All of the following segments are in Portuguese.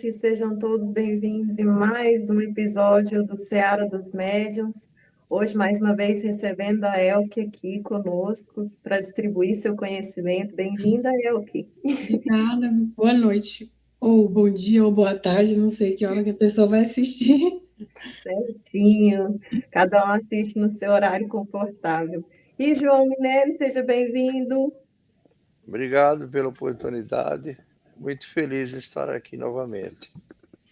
noite, sejam todos bem-vindos em mais um episódio do Seara dos Médiuns. Hoje, mais uma vez, recebendo a Elke aqui conosco para distribuir seu conhecimento. Bem-vinda, Elke. Obrigada, boa noite, ou bom dia, ou boa tarde, não sei que hora que a pessoa vai assistir. Certinho, cada um assiste no seu horário confortável. E João Minelli, seja bem-vindo. Obrigado pela oportunidade. Muito feliz de estar aqui novamente.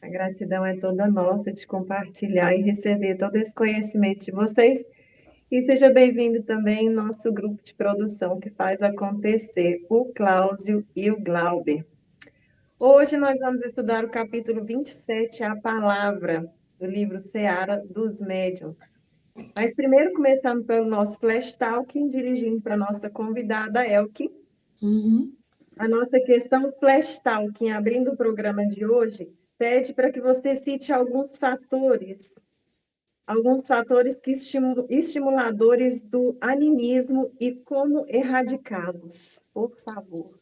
A gratidão é toda nossa de compartilhar e receber todo esse conhecimento de vocês. E seja bem-vindo também ao nosso grupo de produção que faz acontecer, o Cláudio e o Glauber. Hoje nós vamos estudar o capítulo 27, a palavra, do livro Seara dos Médiuns. Mas primeiro, começando pelo nosso Flash Talking, dirigindo para a nossa convidada, Elke. A nossa questão Flash Talking, abrindo o programa de hoje, pede para que você cite alguns fatores que estimuladores do animismo e como erradicá-los, por favor.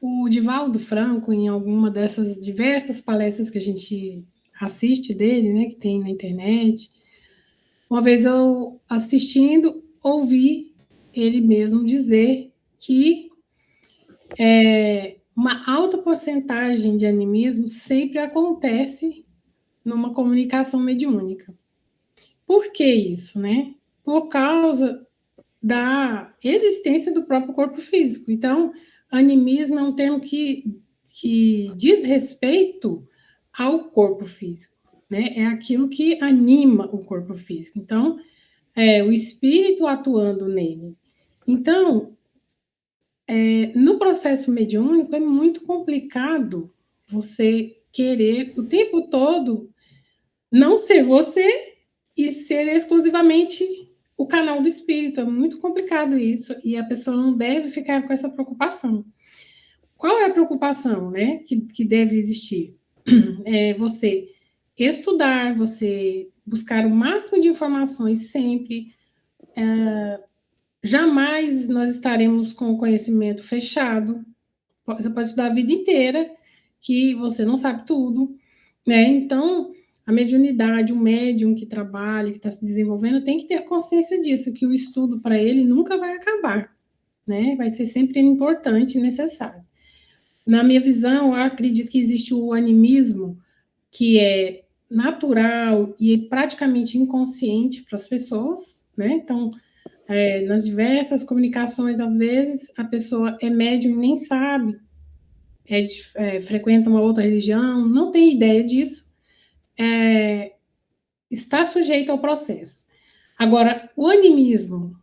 O Divaldo Franco, em alguma dessas diversas palestras que a gente assiste dele, né, que tem na internet, uma vez eu assistindo, ouvi ele mesmo dizer que uma alta porcentagem de animismo sempre acontece numa comunicação mediúnica. Por que isso, né? Por causa da existência do próprio corpo físico. Então, animismo é um termo que diz respeito ao corpo físico, né? É aquilo que anima o corpo físico. Então, é o espírito atuando nele. Então, no processo mediúnico é muito complicado você querer o tempo todo não ser você e ser exclusivamente o canal do espírito. É muito complicado isso e a pessoa não deve ficar com essa preocupação. Qual é a preocupação, né, que deve existir? É você estudar, você buscar o máximo de informações sempre. Jamais nós estaremos com o conhecimento fechado. Você pode estudar a vida inteira, que você não sabe tudo, né? Então, a mediunidade, o médium que trabalha, que está se desenvolvendo, tem que ter consciência disso, que o estudo para ele nunca vai acabar, né? Vai ser sempre importante e necessário. Na minha visão, eu acredito que existe o animismo, que é natural e praticamente inconsciente para as pessoas, né? Então, nas diversas comunicações, às vezes, a pessoa é médium e nem sabe, frequenta uma outra religião, não tem ideia disso, está sujeito ao processo. Agora, o animismo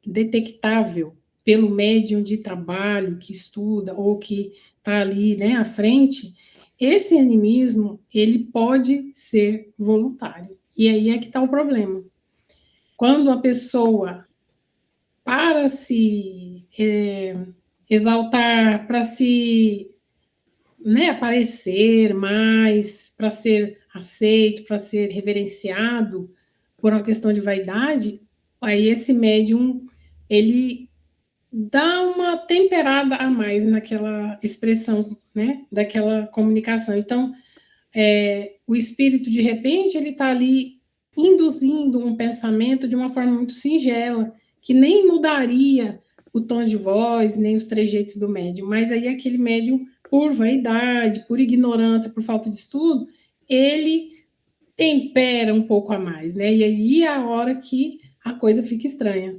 detectável pelo médium de trabalho que estuda ou que está ali, né, à frente, esse animismo, ele pode ser voluntário. E aí é que está o problema. Quando a pessoa, para se exaltar, para se, né, aparecer mais, para ser aceito, para ser reverenciado por uma questão de vaidade, aí esse médium, ele dá uma temperada a mais naquela expressão, né, daquela comunicação. Então, o espírito, de repente, ele está ali induzindo um pensamento de uma forma muito singela, que nem mudaria o tom de voz, nem os trejeitos do médium, mas aí aquele médium, por vaidade, por ignorância, por falta de estudo, ele tempera um pouco a mais, né? E aí é a hora que a coisa fica estranha.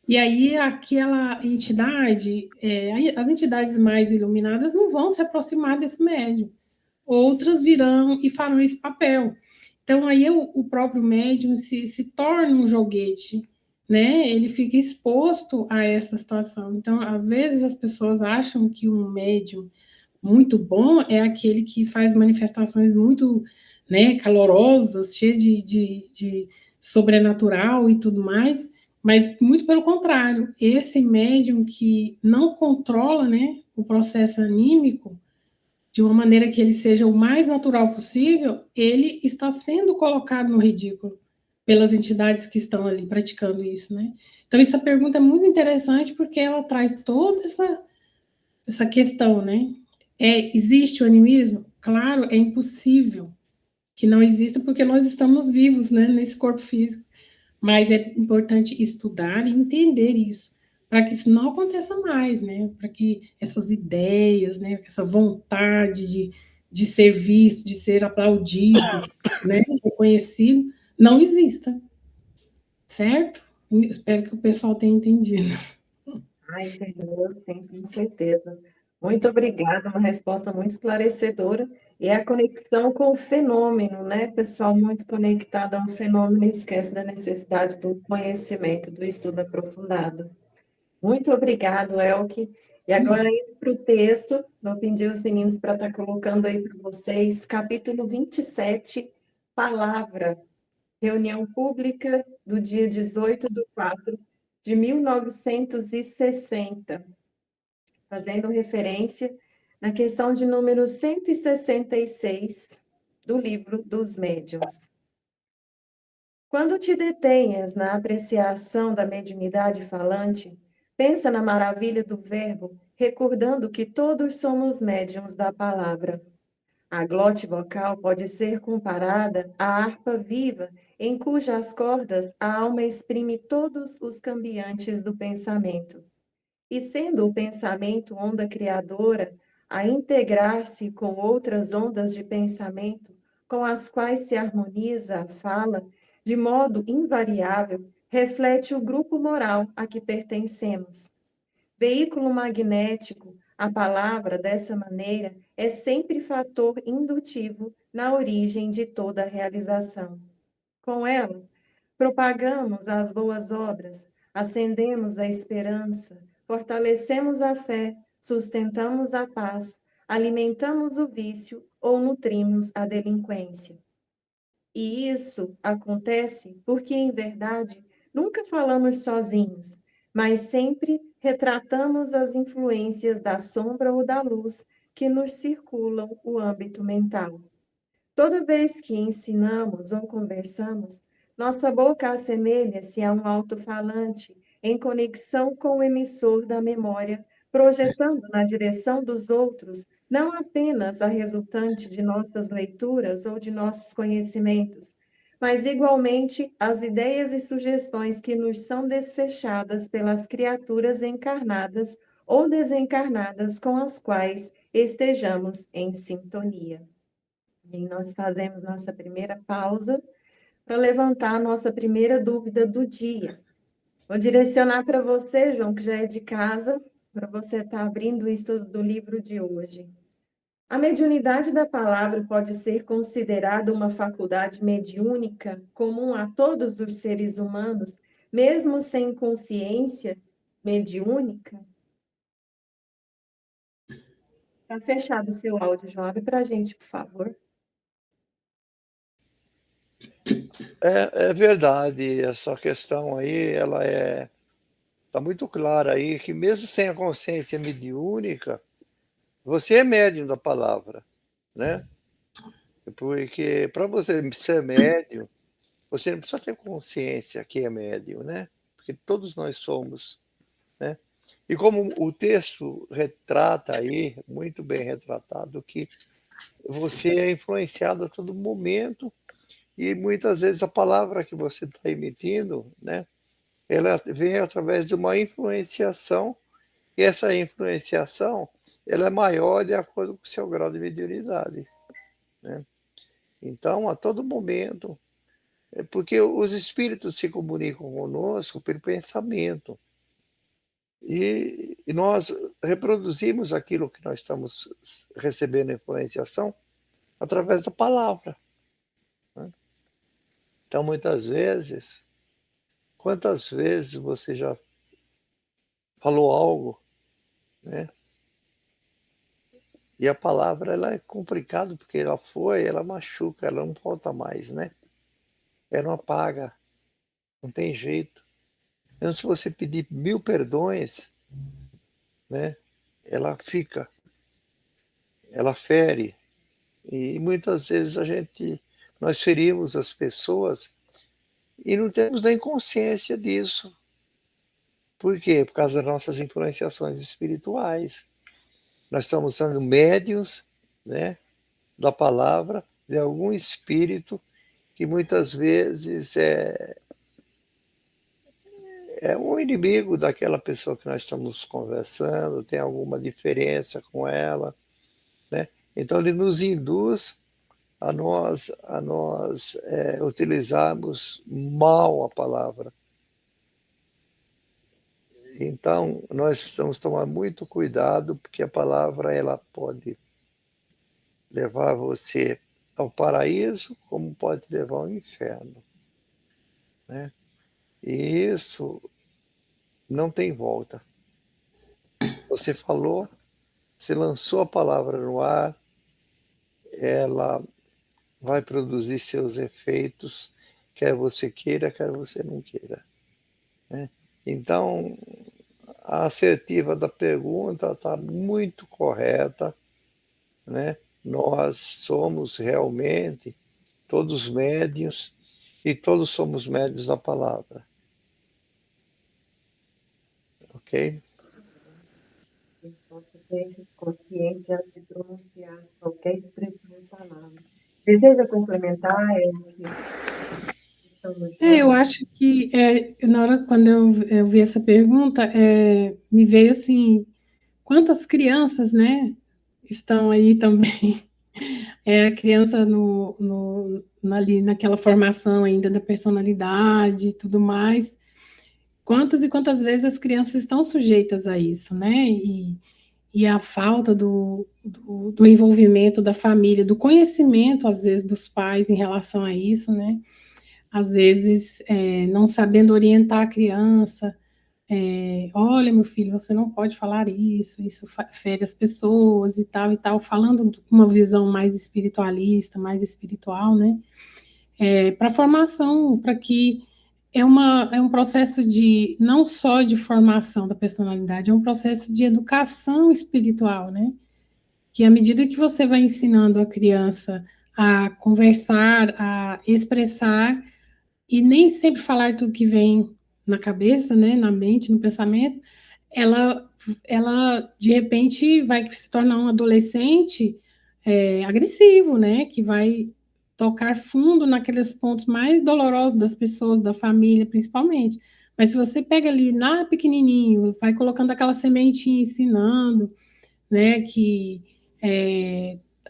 E aí aquela entidade, as entidades mais iluminadas não vão se aproximar desse médium. Outras virão e farão esse papel. Então, aí o próprio médium se torna um joguete, né? Ele fica exposto a essa situação. Então, às vezes, as pessoas acham que um médium muito bom é aquele que faz manifestações muito, né, calorosas, cheias de sobrenatural e tudo mais, mas muito pelo contrário. Esse médium que não controla, né, o processo anímico, de uma maneira que ele seja o mais natural possível, ele está sendo colocado no ridículo, pelas entidades que estão ali praticando isso, né? Então, essa pergunta é muito interessante porque ela traz toda essa questão, né? Existe o animismo? Claro, é impossível que não exista porque nós estamos vivos, né, nesse corpo físico. Mas é importante estudar e entender isso, para que isso não aconteça mais, né? Para que essas ideias, né, essa vontade de ser visto, de ser aplaudido, né, reconhecido, não exista, certo? Espero que o pessoal tenha entendido. Entendeu, sim, com certeza. Muito obrigada, uma resposta muito esclarecedora. E a conexão com o fenômeno, né, pessoal? Muito conectado a um fenômeno e esquece da necessidade do conhecimento, do estudo aprofundado. Muito obrigado, Elke. E agora, indo para o texto, vou pedir os meninos para estar colocando aí para vocês, capítulo 27, Palavra, reunião pública do dia 18/4/1960, fazendo referência na questão de número 166 do livro dos Médiuns. Quando te detenhas na apreciação da mediunidade falante, pensa na maravilha do verbo, recordando que todos somos médiuns da palavra. A glote vocal pode ser comparada à harpa viva, em cujas cordas a alma exprime todos os cambiantes do pensamento. E sendo o pensamento onda criadora, a integrar-se com outras ondas de pensamento, com as quais se harmoniza a fala, de modo invariável, reflete o grupo moral a que pertencemos. Veículo magnético, a palavra, dessa maneira, é sempre fator indutivo na origem de toda realização. Com ela, propagamos as boas obras, acendemos a esperança, fortalecemos a fé, sustentamos a paz, alimentamos o vício ou nutrimos a delinquência. E isso acontece porque, em verdade, nunca falamos sozinhos, mas sempre retratamos as influências da sombra ou da luz que nos circulam o âmbito mental. Toda vez que ensinamos ou conversamos, nossa boca assemelha-se a um alto-falante em conexão com o emissor da memória, projetando na direção dos outros não apenas a resultante de nossas leituras ou de nossos conhecimentos, mas igualmente as ideias e sugestões que nos são desfechadas pelas criaturas encarnadas ou desencarnadas com as quais estejamos em sintonia. E nós fazemos nossa primeira pausa para levantar a nossa primeira dúvida do dia. Vou direcionar para você, João, que já é de casa, para você estar abrindo o estudo do livro de hoje. A mediunidade da palavra pode ser considerada uma faculdade mediúnica comum a todos os seres humanos, mesmo sem consciência mediúnica? Está fechado o seu áudio, João. Abre para a gente, por favor. É verdade, essa questão aí, tá muito clara aí que mesmo sem a consciência mediúnica, você é médium da palavra, né? Porque para você ser médium, você não precisa ter consciência que é médium, né? Porque todos nós somos, né? E como o texto retrata aí, muito bem retratado, que você é influenciado a todo momento e muitas vezes a palavra que você está emitindo, né? Ela vem através de uma influenciação, e essa influenciação ela é maior de acordo com o seu grau de mediunidade, né? Então, a todo momento, é porque os espíritos se comunicam conosco pelo pensamento, e nós reproduzimos aquilo que nós estamos recebendo influenciação através da palavra, né? Então, muitas vezes, quantas vezes você já falou algo, né? E a palavra ela é complicado porque ela machuca, ela não volta mais, né? Ela não apaga, não tem jeito. Então, se você pedir 1000 perdões, né? Ela fica, ela fere. E muitas vezes nós ferimos as pessoas e não temos nem consciência disso. Por quê? Por causa das nossas influenciações espirituais. Nós estamos sendo médiuns, né, da palavra de algum espírito que muitas vezes é um inimigo daquela pessoa que nós estamos conversando, tem alguma diferença com ela, né? Então ele nos induz a nós utilizarmos mal a palavra. Então nós precisamos tomar muito cuidado, porque a palavra ela pode levar você ao paraíso, como pode levar ao inferno, né? E isso não tem volta. Você falou, você lançou a palavra no ar, ela vai produzir seus efeitos, quer você queira, quer você não queira, né? Então, a assertiva da pergunta está muito correta, né? Nós somos realmente todos médiuns e todos somos médiuns da palavra, ok? Possa ter consciência antes de pronunciar qualquer expressão em palavras. Deseja complementar, Eu acho que na hora quando eu vi essa pergunta, me veio assim, quantas crianças, né, estão aí também. A criança ali naquela formação ainda da personalidade e tudo mais. Quantas e quantas vezes as crianças estão sujeitas a isso, né? E a falta do envolvimento da família, do conhecimento, às vezes, dos pais em relação a isso, né? Às vezes, não sabendo orientar a criança. Olha, meu filho, você não pode falar isso fere as pessoas e tal, falando com uma visão mais espiritualista, mais espiritual, né? Para formação, para que é um processo de não só de formação da personalidade, é um processo de educação espiritual, né? Que à medida que você vai ensinando a criança a conversar, a expressar, e nem sempre falar tudo que vem na cabeça, né, na mente, no pensamento, ela, ela de repente vai se tornar um adolescente agressivo, né, que vai tocar fundo naqueles pontos mais dolorosos das pessoas, da família, principalmente. Mas se você pega ali na pequenininho, vai colocando aquela sementinha, ensinando, né, que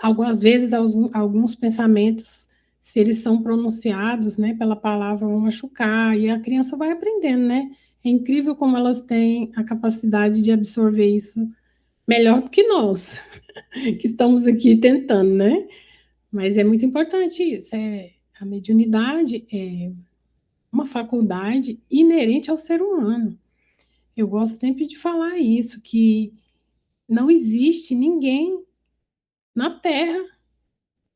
algumas vezes alguns pensamentos, se eles são pronunciados, né, pela palavra, vão machucar, e a criança vai aprendendo, né? É incrível como elas têm a capacidade de absorver isso melhor do que nós, que estamos aqui tentando, né? Mas é muito importante isso. A mediunidade é uma faculdade inerente ao ser humano. Eu gosto sempre de falar isso, que não existe ninguém na Terra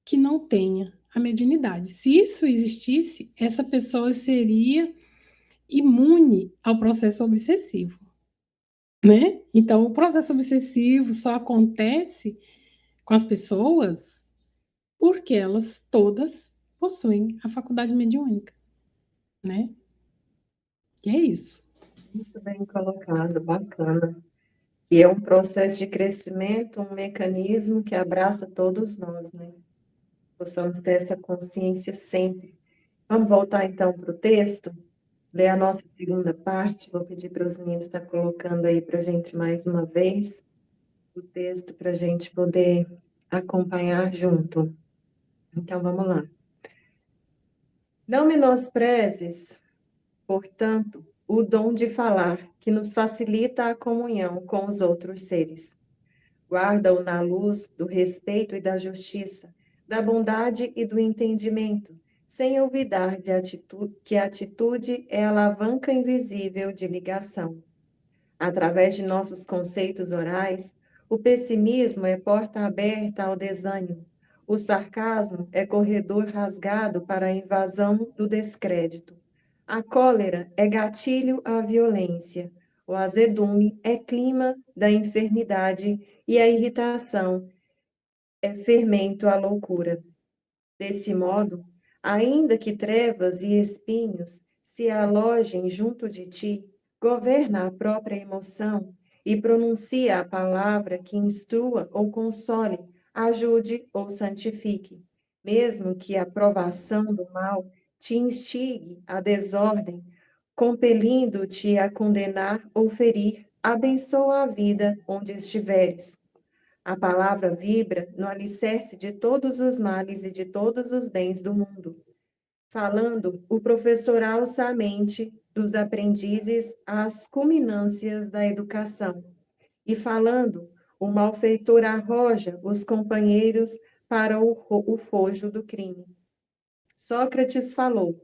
que não tenha a mediunidade. Se isso existisse, essa pessoa seria imune ao processo obsessivo, né? Então, o processo obsessivo só acontece com as pessoas porque elas todas possuem a faculdade mediúnica, né? E é isso. muito bem colocado, bacana. Que é um processo de crescimento, um mecanismo que abraça todos nós, né? Possamos ter essa consciência sempre. Vamos voltar então para o texto, ler a nossa segunda parte. Vou pedir para os meninos estar colocando aí para a gente mais uma vez o texto para a gente poder acompanhar junto. Então vamos lá. Não menosprezes, portanto, o dom de falar, que nos facilita a comunhão com os outros seres. Guarda-o na luz do respeito e da justiça, da bondade e do entendimento, sem olvidar que a atitude é a alavanca invisível de ligação. Através de nossos conceitos orais, o pessimismo é porta aberta ao desânimo. O sarcasmo é corredor rasgado para a invasão do descrédito. A cólera é gatilho à violência. O azedume é clima da enfermidade e a irritação é fermento à loucura. Desse modo, ainda que trevas e espinhos se alojem junto de ti, governa a própria emoção e pronuncia a palavra que instrua ou console, ajude ou santifique. Mesmo que a provação do mal te instigue à desordem, compelindo-te a condenar ou ferir, abençoa a vida onde estiveres. A palavra vibra no alicerce de todos os males e de todos os bens do mundo. Falando, o professor alça a mente dos aprendizes às culminâncias da educação. E falando, o malfeitor arroja os companheiros para o fojo do crime. Sócrates falou,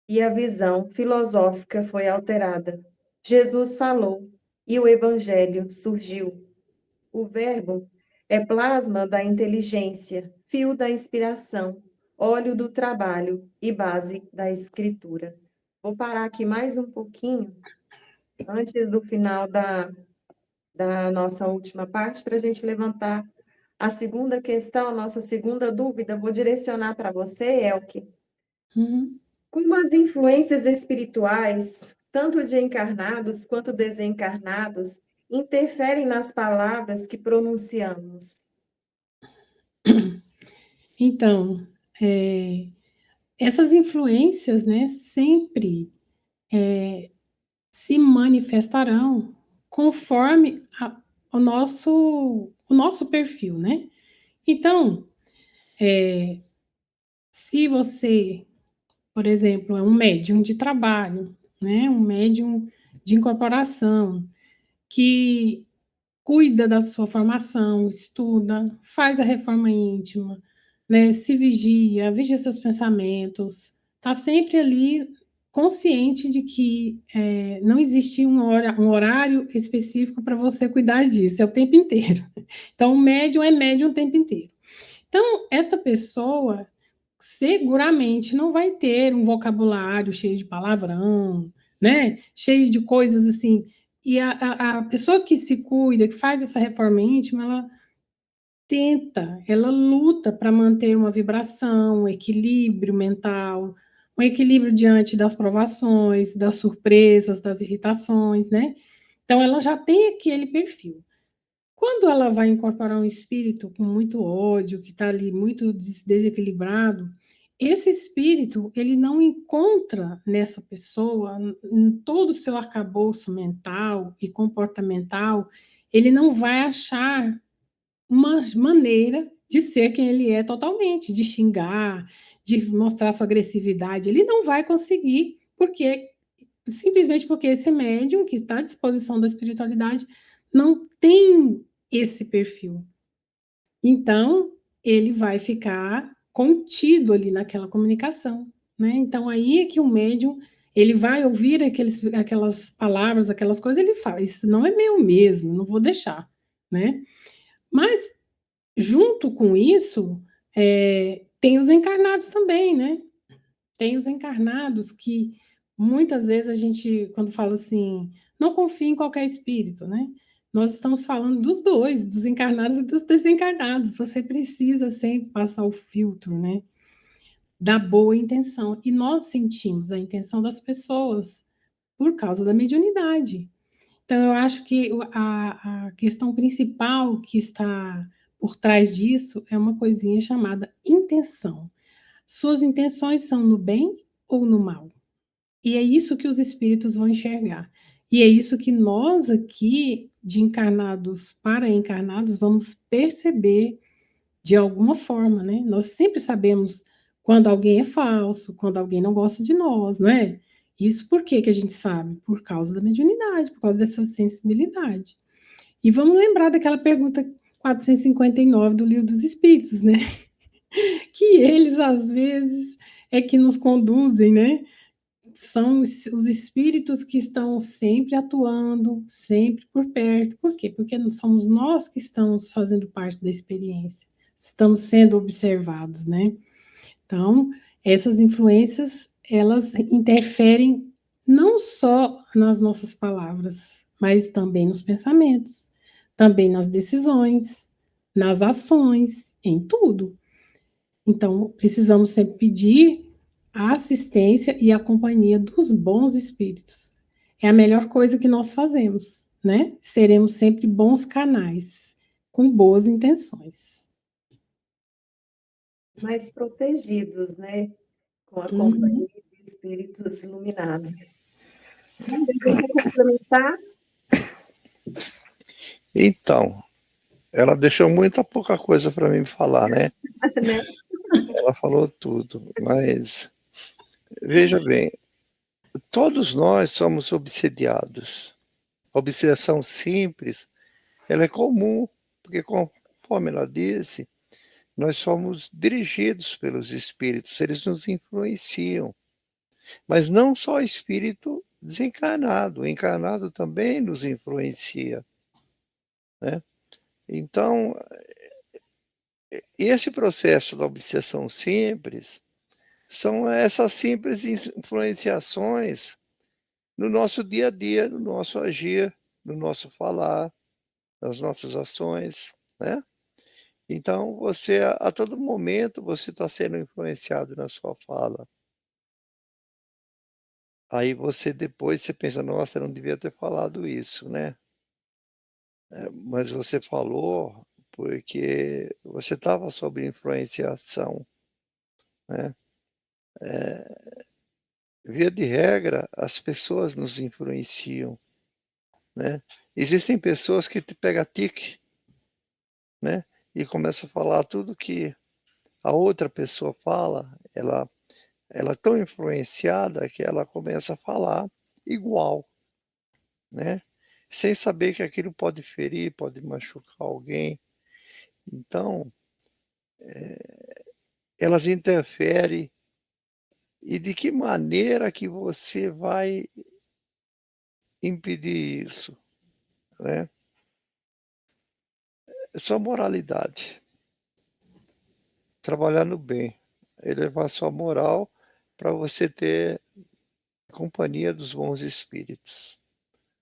e a visão filosófica foi alterada. Jesus falou, e o evangelho surgiu. O verbo é plasma da inteligência, fio da inspiração, óleo do trabalho e base da escritura. Vou parar aqui mais um pouquinho, antes do final da nossa última parte, para a gente levantar a segunda questão, a nossa segunda dúvida. Vou direcionar para você, Elke. Como as influências espirituais, tanto de encarnados quanto desencarnados, interferem nas palavras que pronunciamos? Então, essas influências, né, sempre se manifestarão conforme o nosso perfil, né? Então, se você, por exemplo, é um médium de trabalho, né, um médium de incorporação, que cuida da sua formação, estuda, faz a reforma íntima, né, se vigia seus pensamentos, está sempre ali consciente de que não existe um horário específico para você cuidar disso, é o tempo inteiro. Então, o médium é médium o tempo inteiro. Então, esta pessoa seguramente não vai ter um vocabulário cheio de palavrão, né? Cheio de coisas assim. E a pessoa que se cuida, que faz essa reforma íntima, ela luta para manter uma vibração, um equilíbrio mental, um equilíbrio diante das provações, das surpresas, das irritações, né? Então, ela já tem aquele perfil. Quando ela vai incorporar um espírito com muito ódio, que está ali muito desequilibrado, esse espírito, ele não encontra nessa pessoa, em todo o seu arcabouço mental e comportamental, ele não vai achar uma maneira de ser quem ele é totalmente, de xingar, de mostrar sua agressividade. Ele não vai conseguir, simplesmente porque esse médium que está à disposição da espiritualidade não tem esse perfil. Então, ele vai ficar contido ali naquela comunicação, né? Então, aí é que o médium, ele vai ouvir aquelas palavras, aquelas coisas, ele fala, isso não é meu mesmo, não vou deixar, né? Mas, junto com isso, tem os encarnados também, né? Tem os encarnados que, muitas vezes, a gente, quando fala assim, não confie em qualquer espírito, né? Nós estamos falando dos dois, dos encarnados e dos desencarnados. Você precisa sempre passar o filtro, né? Da boa intenção. E nós sentimos a intenção das pessoas por causa da mediunidade. Então, eu acho que a questão principal que está por trás disso é uma coisinha chamada intenção. Suas intenções são no bem ou no mal? E é isso que os espíritos vão enxergar. E é isso que nós aqui, de encarnados para encarnados, vamos perceber de alguma forma, né? Nós sempre sabemos quando alguém é falso, quando alguém não gosta de nós, não é? Isso por que a gente sabe? Por causa da mediunidade, por causa dessa sensibilidade. E vamos lembrar daquela pergunta 459 do Livro dos Espíritos, né? Que eles, às vezes, é que nos conduzem, né? São os espíritos que estão sempre atuando, sempre por perto. Por quê? Porque não somos nós que estamos fazendo parte da experiência, estamos sendo observados, né? Então, essas influências, elas interferem não só nas nossas palavras, mas também nos pensamentos, também nas decisões, nas ações, em tudo. Então, precisamos sempre pedir a assistência e a companhia dos bons espíritos. É a melhor coisa que nós fazemos, né? Seremos sempre bons canais, com boas intenções. Mais protegidos, né? Com a Uhum. companhia de espíritos iluminados. Alguém quer complementar, Então, ela deixou muita pouca coisa para mim falar, né? né? Ela falou tudo, mas veja bem, todos nós somos obsediados. A obsessão simples, ela é comum, porque conforme ela disse, nós somos dirigidos pelos espíritos, eles nos influenciam. Mas não só o espírito desencarnado, o encarnado também nos influencia, né? Então, esse processo da obsessão simples são essas simples influenciações no nosso dia a dia, no nosso agir, no nosso falar, nas nossas ações, né? Então você a todo momento você está sendo influenciado na sua fala. Aí você depois você pensa: "Nossa, eu não devia ter falado isso, né". Mas você falou porque você estava sob influenciação, né. Via de regra, as pessoas nos influenciam, né. Existem pessoas que te pega tique, né, e começa a falar tudo que a outra pessoa fala, ela é tão influenciada que ela começa a falar igual, né, sem saber que aquilo pode ferir, pode machucar alguém. Então, elas interferem e de que maneira que você vai impedir isso, né? É sua moralidade, trabalhar no bem, elevar sua moral para você ter companhia dos bons espíritos.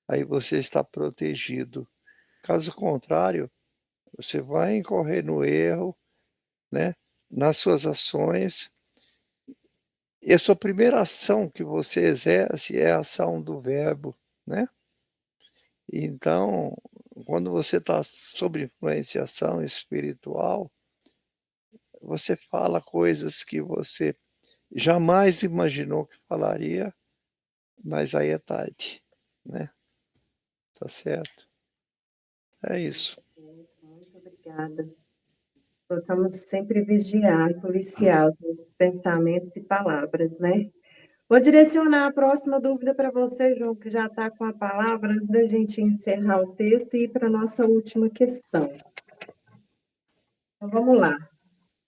Aí você está protegido. Caso contrário, você vai incorrer no erro, né, nas suas ações, e a sua primeira ação que você exerce é a ação do verbo, né. Então, quando você está sob influenciação espiritual, você fala coisas que você jamais imaginou que falaria, mas aí é tarde, né, tá certo. É isso. Muito obrigada. Possamos sempre vigiar e policiar os nossos pensamentos e palavras, né? Vou direcionar a próxima dúvida para você, João, que já está com a palavra, antes da gente encerrar o texto e ir para a nossa última questão. Então, vamos lá.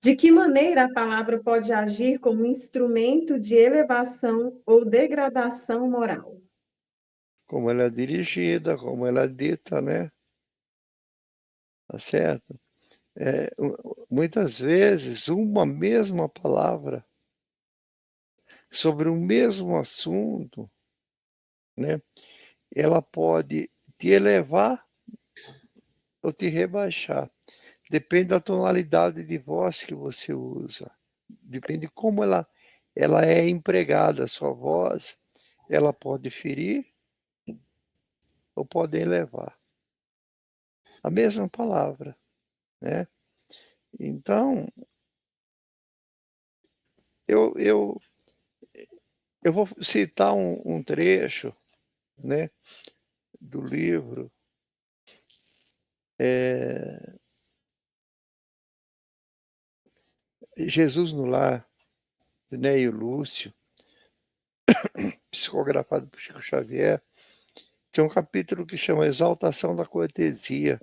De que maneira a palavra pode agir como instrumento de elevação ou degradação moral? Como ela é dirigida, como ela é dita, né, tá certo. Muitas vezes uma mesma palavra sobre o mesmo assunto, né, ela pode te elevar ou te rebaixar. Depende da tonalidade de voz que você usa, depende como ela é empregada, a sua voz, ela pode ferir ou pode elevar. A mesma palavra, né. Então, eu eu vou citar um trecho, né, do livro, eh, Jesus no Lar, de Neio Lúcio, psicografado por Chico Xavier. Tem um capítulo que chama Exaltação da Cortesia.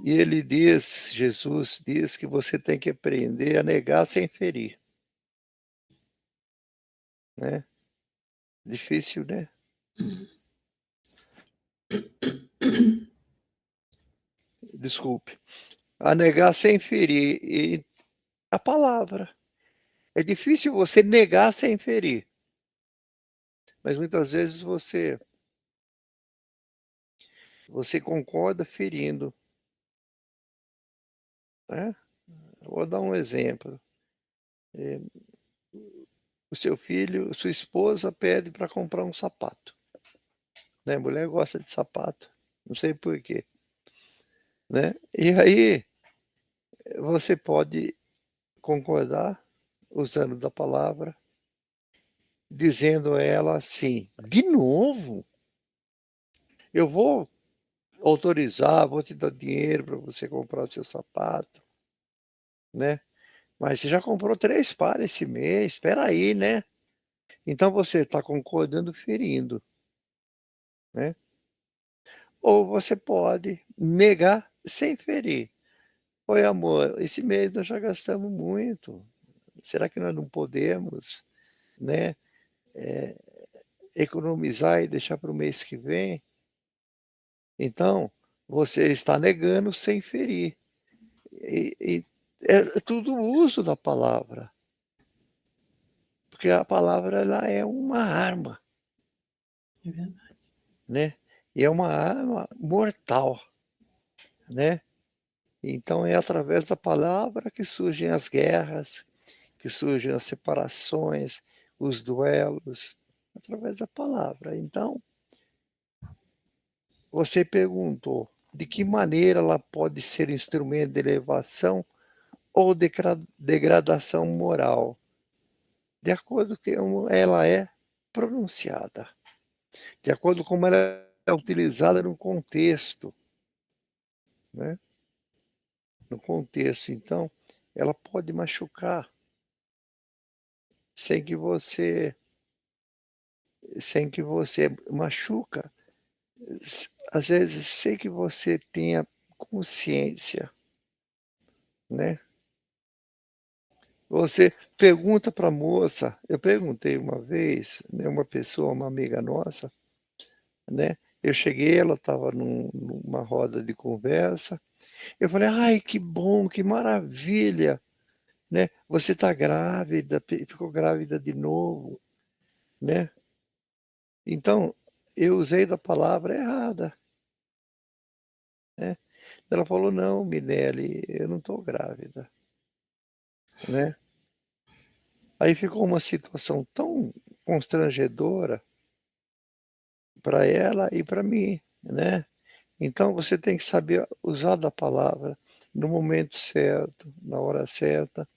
E ele diz, Jesus diz que você tem que aprender a negar sem ferir, né. Difícil, né. Desculpe. A negar sem ferir, e a palavra. É difícil você negar sem ferir, mas muitas vezes você concorda ferindo, né. Vou dar um exemplo. o seu filho, sua esposa pede para comprar um sapato, né, mulher gosta de sapato, não sei por quê, né. E aí, você pode concordar, usando da palavra, dizendo a ela assim: "De novo? Eu vou autorizar, vou te dar dinheiro para você comprar seu sapato, né, mas você já comprou 3 pares esse mês, espera aí, né". Então você está concordando ferindo, né. Ou você pode negar sem ferir. "Oi amor, esse mês nós já gastamos muito, será que nós não podemos, né, eh, economizar e deixar para o mês que vem?". Então, você está negando sem ferir. E é tudo uso da palavra, porque a palavra ela é uma arma, É verdade. né, e é uma arma mortal, né. Então é através da palavra que surgem as guerras, que surgem as separações, os duelos, através da palavra. Então, você perguntou, de que maneira ela pode ser instrumento de elevação ou degradação moral? De acordo com como ela é pronunciada, de acordo com como ela é utilizada no contexto, né, no contexto. Então, ela pode machucar sem que você machuca, às vezes sem que você tenha consciência, né. Você pergunta para a moça, eu perguntei uma vez, né, uma pessoa, uma amiga nossa, né, eu cheguei, ela estava numa roda de conversa, eu falei: "Ai, que bom, que maravilha, né, você está grávida, ficou grávida de novo", né. Então, eu usei da palavra errada, né. Ela falou: "Não, Minelli, eu não estou grávida", né. Aí ficou uma situação tão constrangedora para ela e para mim, né. Então você tem que saber usar da palavra no momento certo, na hora certa,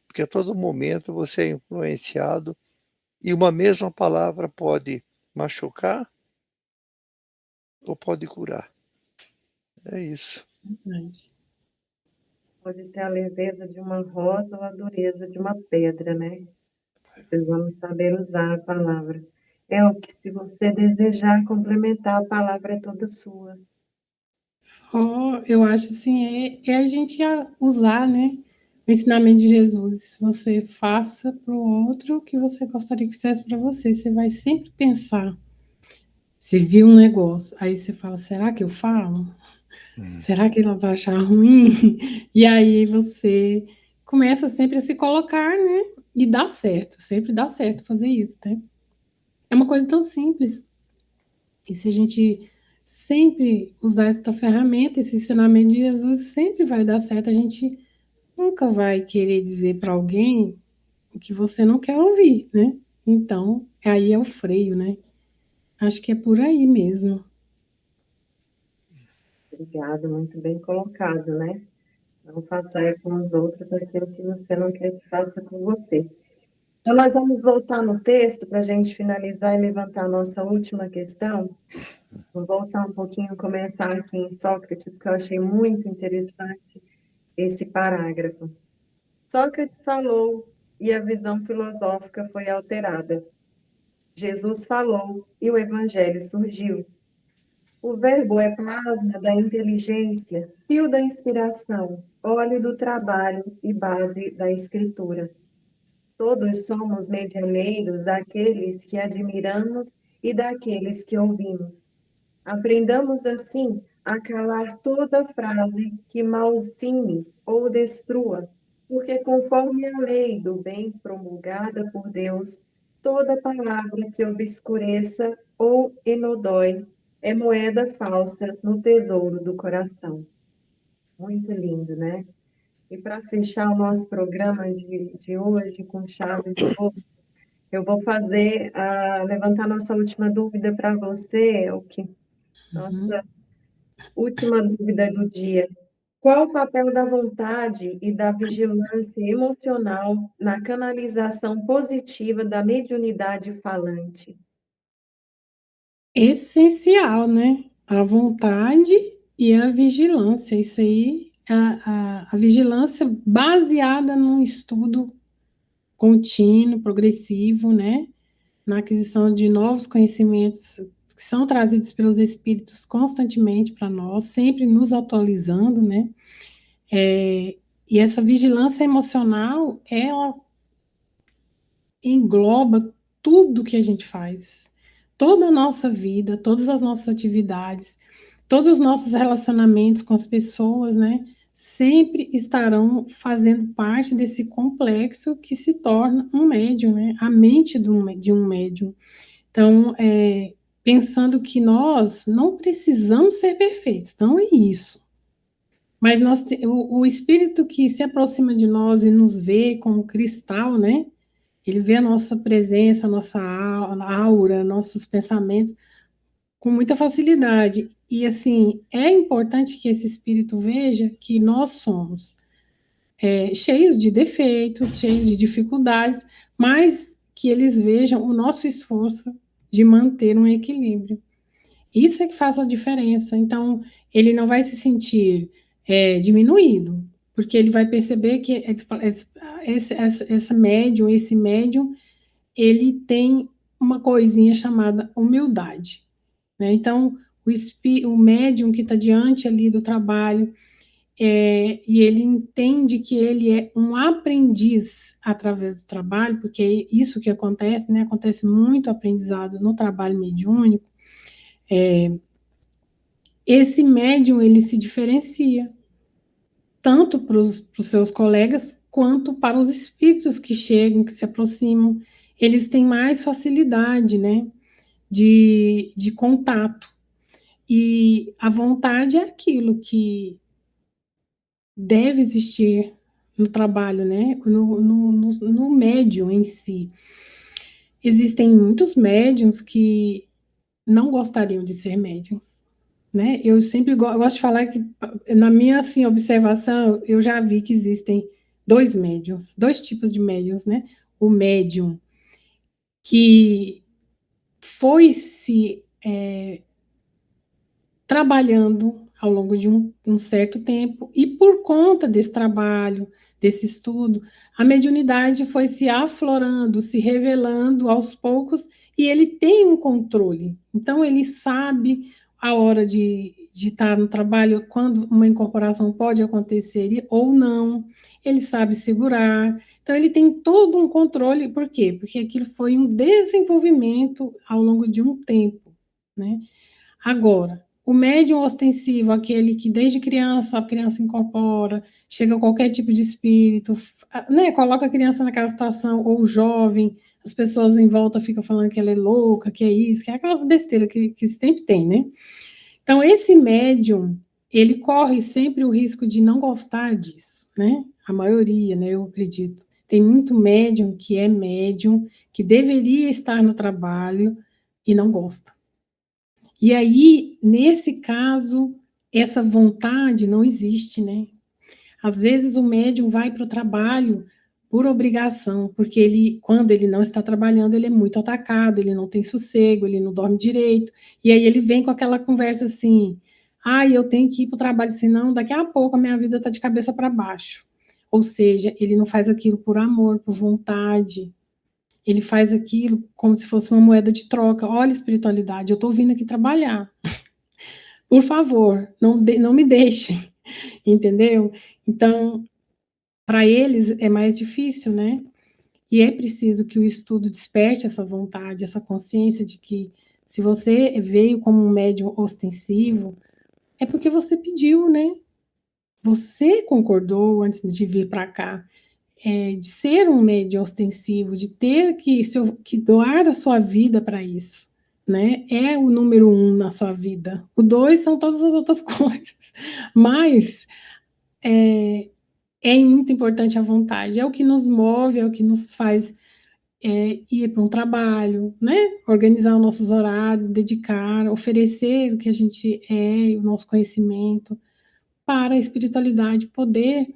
porque a todo momento você é influenciado e uma mesma palavra pode machucar ou pode curar. É isso. Verdade. Pode ter a leveza de uma rosa ou a dureza de uma pedra, né. Precisamos saber usar a palavra. É o que se você desejar complementar, a palavra é toda sua. Só eu acho assim, é a gente usar, né, o ensinamento de Jesus. Você faça para o outro o que você gostaria que fizesse para você. Você vai sempre pensar. Você viu um negócio, aí você fala: "Será que eu falo? Hum. Será que ela vai achar ruim?" E aí você começa sempre a se colocar, né, e dá certo, sempre dá certo fazer isso, né. É uma coisa tão simples. E se a gente sempre usar esta ferramenta, esse ensinamento de Jesus, sempre vai dar certo. A gente nunca vai querer dizer para alguém o que você não quer ouvir, né. Então, aí é o freio, né. Acho que é por aí mesmo. Obrigada, muito bem colocado, né. Não faça com os outros aquilo que você não quer que faça com você. Então nós vamos voltar no texto para a gente finalizar e levantar a nossa última questão. Vou voltar um pouquinho, começar aqui em Sócrates, porque eu achei muito interessante esse parágrafo. Sócrates falou e a visão filosófica foi alterada. Jesus falou e o evangelho surgiu. O verbo é plasma da inteligência, fio da inspiração, óleo do trabalho e base da escritura. Todos somos medianeiros daqueles que admiramos e daqueles que ouvimos. Aprendamos assim a calar toda frase que malsine ou destrua, porque conforme a lei do bem promulgada por Deus, toda palavra que obscureça ou enodói é moeda falsa no tesouro do coração. Muito lindo, né? E para fechar o nosso programa de hoje com chave de ouro, eu vou levantar nossa última dúvida para você, Elke. Nossa última dúvida do dia. Qual o papel da vontade e da vigilância emocional na canalização positiva da mediunidade falante? Essencial, né? A vontade e a vigilância. Isso aí, a vigilância baseada num estudo contínuo, progressivo, né? Na aquisição de novos conhecimentos que são trazidos pelos espíritos constantemente para nós, sempre nos atualizando, né? E essa vigilância emocional, ela engloba tudo que a gente faz, toda a nossa vida, todas as nossas atividades, todos os nossos relacionamentos com as pessoas, né? Sempre estarão fazendo parte desse complexo que se torna um médium, né? A mente de um médium. Então, pensando que nós não precisamos ser perfeitos, não é isso. Mas o espírito que se aproxima de nós e nos vê como cristal, né? Ele vê a nossa presença, a nossa aura, nossos pensamentos com muita facilidade. E, assim, é importante que esse espírito veja que nós somos cheios de defeitos, cheios de dificuldades, mas que eles vejam o nosso esforço de manter um equilíbrio. Isso é que faz a diferença. Então, ele não vai se sentir diminuído, porque ele vai perceber que esse médium, ele tem uma coisinha chamada humildade, né? Então, o médium que está diante ali do trabalho, e ele entende que ele é um aprendiz através do trabalho, porque é isso que acontece, né? Acontece muito aprendizado no trabalho mediúnico. Esse médium, ele se diferencia tanto para os seus colegas quanto para os espíritos que chegam, que se aproximam. Eles têm mais facilidade, né, de contato. E a vontade é aquilo que deve existir no trabalho, né, no médium em si. Existem muitos médiums que não gostariam de ser médiums, né? Eu sempre gosto de falar que, na minha assim, observação, eu já vi que existem dois tipos de médiums, né? O médium que foi se trabalhando ao longo de um certo tempo, e por conta desse trabalho, desse estudo, a mediunidade foi se aflorando, se revelando aos poucos, e ele tem um controle. Então, ele sabe a hora de estar no trabalho, quando uma incorporação pode acontecer ou não, ele sabe segurar. Então, ele tem todo um controle. Por quê? Porque aquilo foi um desenvolvimento ao longo de um tempo, né? Agora, o médium ostensivo, aquele que desde criança a criança incorpora, chega a qualquer tipo de espírito, né, coloca a criança naquela situação, ou o jovem, as pessoas em volta ficam falando que ela é louca, que é isso, que é aquelas besteiras que sempre tem, né? Então, esse médium, ele corre sempre o risco de não gostar disso, né? A maioria, né, eu acredito. Tem muito médium, que deveria estar no trabalho e não gosta. E aí, nesse caso, essa vontade não existe, né? Às vezes o médium vai para o trabalho por obrigação, porque ele, quando ele não está trabalhando, ele é muito atacado, ele não tem sossego, ele não dorme direito, e aí ele vem com aquela conversa assim, eu tenho que ir para o trabalho, senão daqui a pouco a minha vida está de cabeça para baixo. Ou seja, ele não faz aquilo por amor, por vontade, ele faz aquilo como se fosse uma moeda de troca. Olha, espiritualidade, eu estou vindo aqui trabalhar. Por favor, não me deixem, entendeu? Então, para eles é mais difícil, né? E é preciso que o estudo desperte essa vontade, essa consciência de que se você veio como um médium ostensivo, é porque você pediu, né? Você concordou antes de vir para cá. De ser um médium ostensivo, de ter que doar a sua vida para isso, né? É o número 1 na sua vida. O 2 são todas as outras coisas. Mas é muito importante a vontade, é o que nos move, é o que nos faz ir para um trabalho, né? Organizar os nossos horários, dedicar, oferecer o que a gente é, o nosso conhecimento, para a espiritualidade poder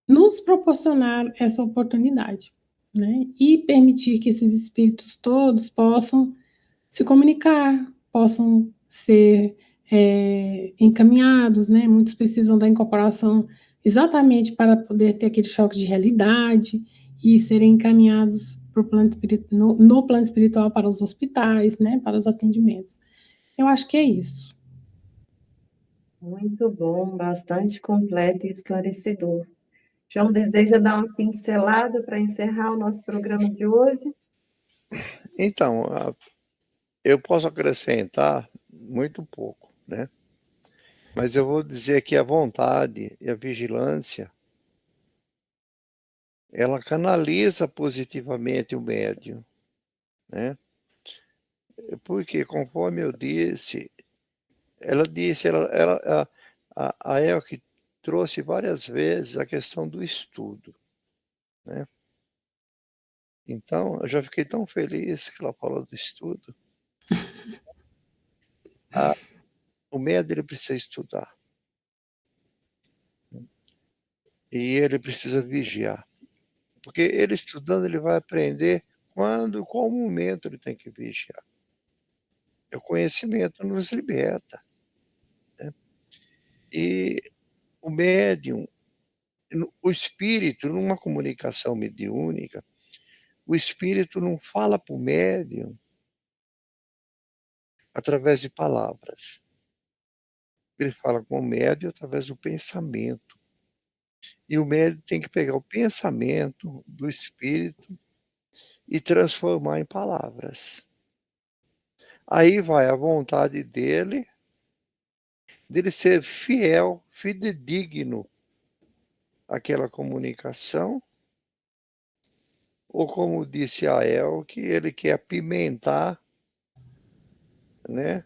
nos proporcionar essa oportunidade, né? E permitir que esses espíritos todos possam se comunicar, possam ser encaminhados, né? Muitos precisam da incorporação exatamente para poder ter aquele choque de realidade e serem encaminhados pro plano no plano espiritual para os hospitais, né? Para os atendimentos. Eu acho que é isso. Muito bom, bastante completo e esclarecedor. João, deseja dar uma pincelada para encerrar o nosso programa de hoje? Então, eu posso acrescentar muito pouco, né? Mas eu vou dizer que a vontade e a vigilância, ela canaliza positivamente o médium, né? Porque, conforme eu disse, a Elke trouxe várias vezes a questão do estudo, né? Então, eu já fiquei tão feliz que ela falou do estudo. O médium, ele precisa estudar. E ele precisa vigiar. Porque ele estudando, ele vai aprender quando, qual momento ele tem que vigiar. O conhecimento nos liberta, né. E o médium, o espírito, numa comunicação mediúnica, o espírito não fala para o médium através de palavras. Ele fala com o médium através do pensamento. E o médium tem que pegar o pensamento do espírito e transformar em palavras. Aí vai a vontade dele ser fiel, fidedigno àquela comunicação, ou como disse a que ele quer apimentar, né,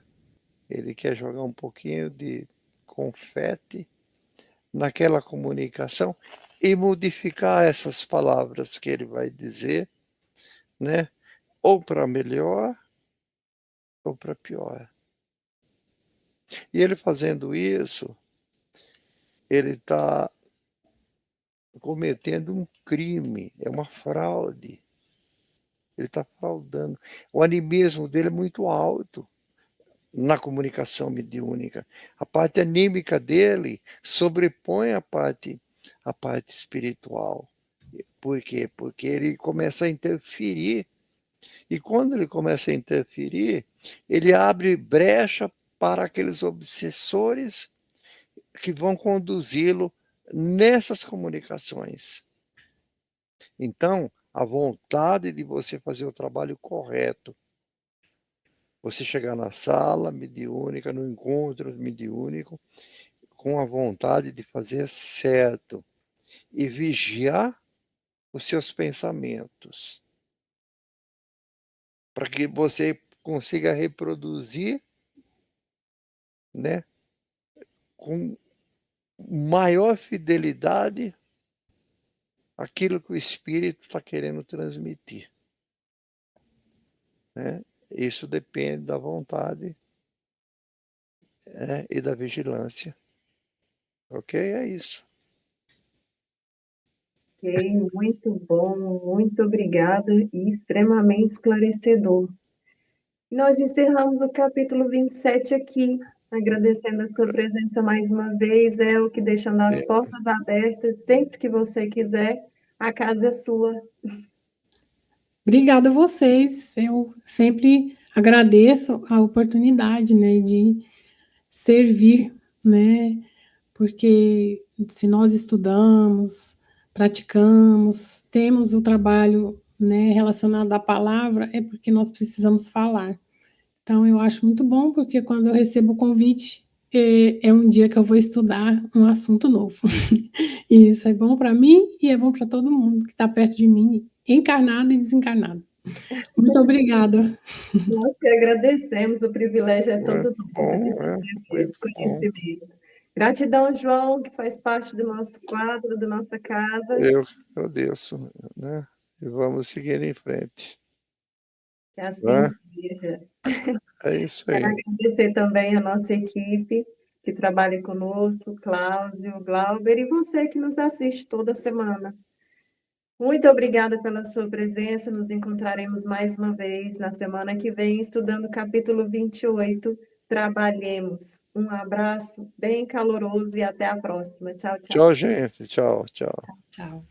ele quer jogar um pouquinho de confete naquela comunicação e modificar essas palavras que ele vai dizer, né, ou para melhor ou para pior. E ele fazendo isso, ele está cometendo um crime, é uma fraude. Ele está fraudando. O animismo dele é muito alto na comunicação mediúnica. A parte anímica dele sobrepõe a parte espiritual. Por quê? Porque ele começa a interferir. E quando ele começa a interferir, ele abre brecha para aqueles obsessores que vão conduzi-lo nessas comunicações. Então, a vontade de você fazer o trabalho correto, você chegar na sala mediúnica, no encontro mediúnico, com a vontade de fazer certo e vigiar os seus pensamentos, para que você consiga reproduzir, né, com maior fidelidade aquilo que o espírito está querendo transmitir, né? Isso depende da vontade, e da vigilância. Ok? É isso. Ok, muito bom, muito obrigada e extremamente esclarecedor. Nós encerramos o capítulo 27 aqui, agradecendo a sua presença mais uma vez, que deixando as portas abertas, sempre que você quiser, a casa é sua. Obrigada a vocês. Eu sempre agradeço a oportunidade, né, de servir, né? Porque se nós estudamos, praticamos, temos o trabalho, né, relacionado à palavra, é porque nós precisamos falar. Então, eu acho muito bom, porque quando eu recebo o convite, é um dia que eu vou estudar um assunto novo. E isso é bom para mim e é bom para todo mundo que está perto de mim, encarnado e desencarnado. Muito obrigada. Nós que agradecemos, o privilégio é todo Muito nosso de bom, dividir esse muito bom. conhecimento. Gratidão, João, que faz parte do nosso quadro, da nossa casa. Eu que agradeço, né? E vamos seguir em frente. Que assim Né? seja. É isso Quero aí. agradecer também a nossa equipe que trabalha conosco, Cláudio, Glauber, e você que nos assiste toda semana. Muito obrigada pela sua presença. Nos encontraremos mais uma vez na semana que vem, estudando o capítulo 28. Trabalhemos. Um abraço bem caloroso e até a próxima. Tchau, tchau. Tchau, gente. Tchau, tchau. Tchau.